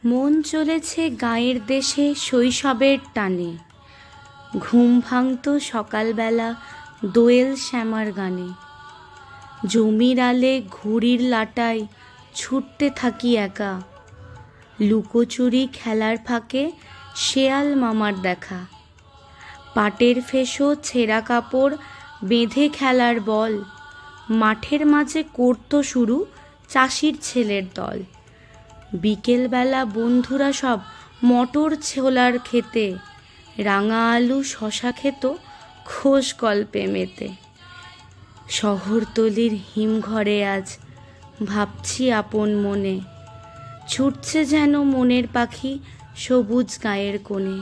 মন চলেছে গাঁয়ের দেশে শৈশবের টানে, ঘুম ভাঙত সকালবেলা দোয়েল শ্যামার গানে। জমির আলে ঘুড়ির লাটায় ছুটতে থাকি একা, লুকোচুরি খেলার ফাঁকে শেয়াল মামার দেখা। পাটের ফেসো ছেঁড়া কাপড় বেঁধে খেলার বল, মাঠের মাঝে করত শুরু চাষির ছেলের দল। বিকেলবেলা বন্ধুরা সব মটর ছোলার খেতে, রাঙা আলু শশা খেত খোশ গল্পে মেতে। শহরতলির হিমঘরে আজ ভাবছি আপন মনে, ছুটছে যেন মনের পাখি সবুজ গায়ের কোণে।